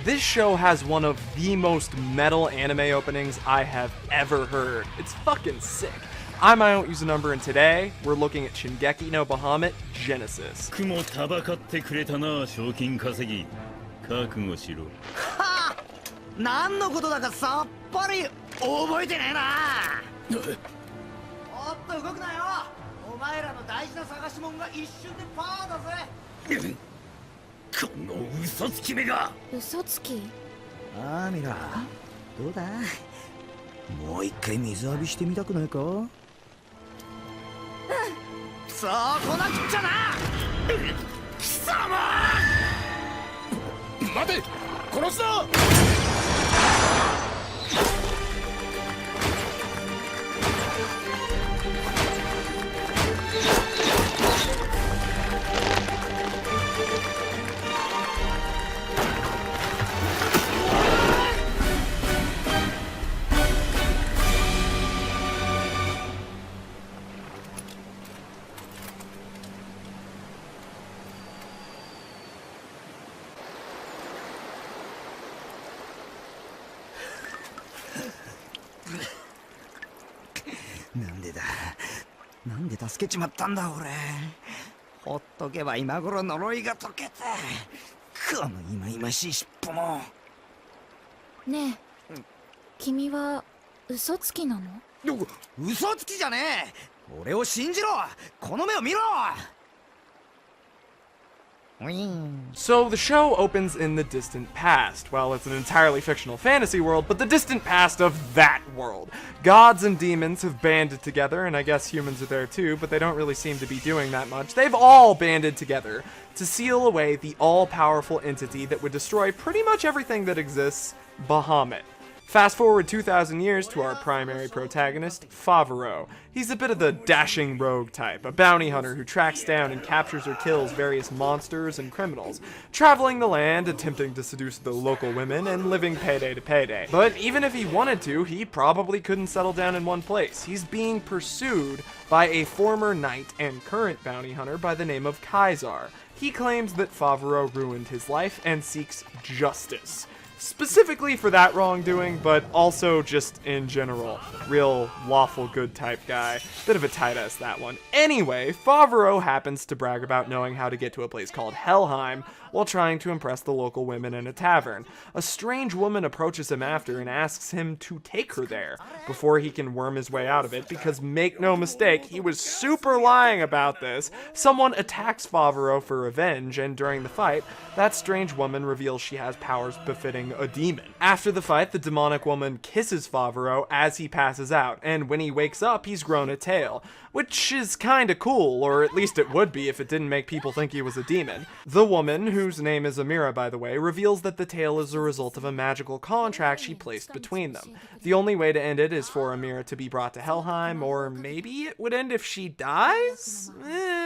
This show has one of the most metal anime openings I have ever heard. It's fucking sick. I'm I Don't Use a Number, and today we're looking at Shingeki no Bahamut Genesis. 雲たばかってくれたな、賞金稼ぎ。覚悟しろ。はあ、何のことだかさっぱり覚えてねえな。おっと動くなよ。お前らの大事な探し物が一瞬でパーだぜ。この嘘つきめが。嘘つき？ああ、ミラ、どうだ？もう一回水浴びしてみたくないか？そうこなくっちゃな。貴様！待て、殺すな！なんで助けちまったんだ俺。ほっとけば今頃呪いが解けて、このいまいましい尻尾も。ねえ、君は嘘つきなの？嘘つきじゃねえ。俺を信じろ。この目を見ろ。So the show opens in the distant past. Well, it's an entirely fictional fantasy world, but the distant past of that world. Gods and demons have banded together, and I guess humans are there too, but they don't really seem to be doing that much. They've all banded together to seal away the all-powerful entity that would destroy pretty much everything that exists, Bahamut. Fast forward 2,000 years to our primary protagonist, Favaro. He's a bit of the dashing rogue type, a bounty hunter who tracks down and captures or kills various monsters and criminals, traveling the land, attempting to seduce the local women, and living payday to payday. But even if he wanted to, he probably couldn't settle down in one place. He's being pursued by a former knight and current bounty hunter by the name of Kaisar. He claims that Favaro ruined his life and seeks justice. Specifically for that wrongdoing, but also just in general. Real lawful good type guy. Bit of a tight ass, that one. Anyway, Favaro happens to brag about knowing how to get to a place called Helheim while trying to impress the local women in a tavern. A strange woman approaches him after and asks him to take her there before he can worm his way out of it, because make no mistake, he was super lying about this. Someone attacks Favaro for revenge, and during the fight, that strange woman reveals she has powers befitting a demon. After the fight, the demonic woman kisses Favaro as he passes out, and when he wakes up, he's grown a tail, which is kinda cool, or at least it would be if it didn't make people think he was a demon. The woman, whose name is Amira by the way, reveals that the tail is a result of a magical contract she placed between them. The only way to end it is for Amira to be brought to Helheim, or maybe it would end if she dies?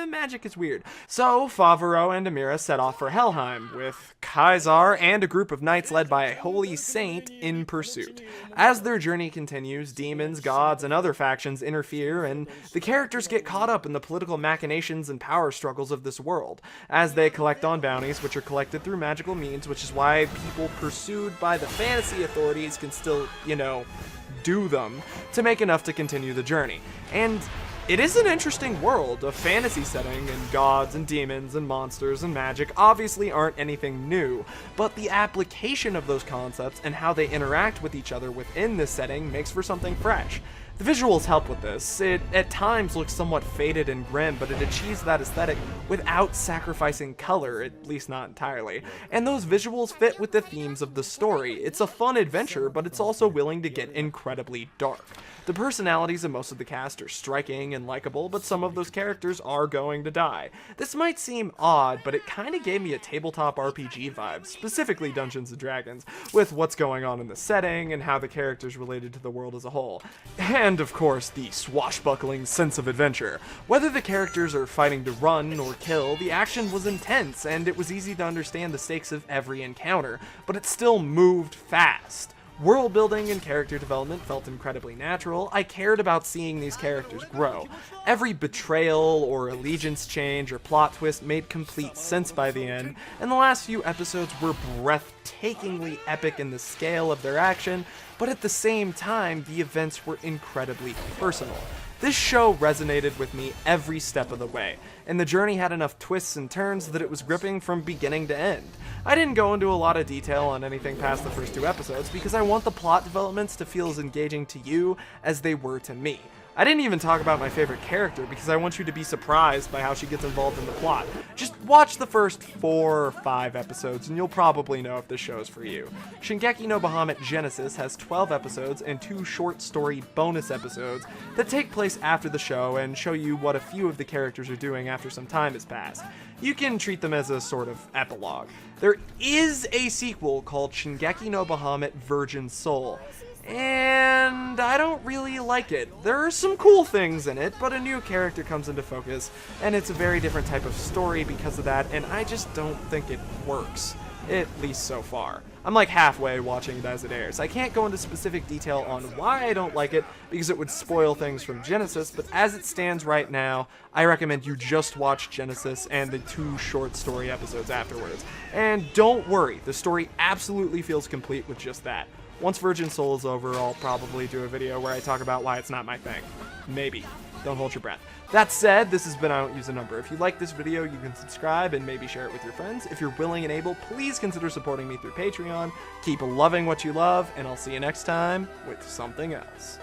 Magic is weird. So, Favaro and Amira set off for Helheim, with Kaisar and a group of knights led by a holy saint in pursuit. As their journey continues, demons, gods, and other factions interfere, and the characters get caught up in the political machinations and power struggles of this world, as they collect on bounties, which are collected through magical means, which is why people pursued by the fantasy authorities can still, do them to make enough to continue the journey. And it is an interesting world, a fantasy setting, and gods and demons and monsters and magic obviously aren't anything new, but the application of those concepts and how they interact with each other within this setting makes for something fresh. The visuals help with this. It at times looks somewhat faded and grim, but it achieves that aesthetic without sacrificing color, at least not entirely. And those visuals fit with the themes of the story. It's a fun adventure, but it's also willing to get incredibly dark. The personalities of most of the cast are striking and likable, but some of those characters are going to die. This might seem odd, but it kinda gave me a tabletop RPG vibe, specifically Dungeons & Dragons, with what's going on in the setting and how the characters related to the world as a whole. And, of course, the swashbuckling sense of adventure. Whether the characters are fighting to run or kill, the action was intense, and it was easy to understand the stakes of every encounter, but it still moved fast. World building and character development felt incredibly natural. I cared about seeing these characters grow. Every betrayal or allegiance change or plot twist made complete sense by the end, and the last few episodes were breathtakingly epic in the scale of their action, but at the same time, the events were incredibly personal. This show resonated with me every step of the way, and the journey had enough twists and turns that it was gripping from beginning to end. I didn't go into a lot of detail on anything past the first 2 episodes because I want the plot developments to feel as engaging to you as they were to me. I didn't even talk about my favorite character because I want you to be surprised by how she gets involved in the plot. Just watch the first 4 or 5 episodes and you'll probably know if this show's for you. Shingeki no Bahamut Genesis has 12 episodes and 2 short story bonus episodes that take place after the show and show you what a few of the characters are doing after some time has passed. You can treat them as a sort of epilogue. There is a sequel called Shingeki no Bahamut Virgin Soul, and I don't really like it. There are some cool things in it, but a new character comes into focus, and it's a very different type of story because of that, and I just don't think it works, at least so far. I'm like halfway watching it as it airs. I can't go into specific detail on why I don't like it because it would spoil things from Genesis, but as it stands right now, I recommend you just watch Genesis and the 2 short story episodes afterwards. And don't worry, the story absolutely feels complete with just that. Once Virgin Soul is over, I'll probably do a video where I talk about why it's not my thing. Maybe. Don't hold your breath. That said, this has been I Don't Use a Number. If you like this video, you can subscribe and maybe share it with your friends. If you're willing and able, please consider supporting me through Patreon. Keep loving what you love, and I'll see you next time with something else.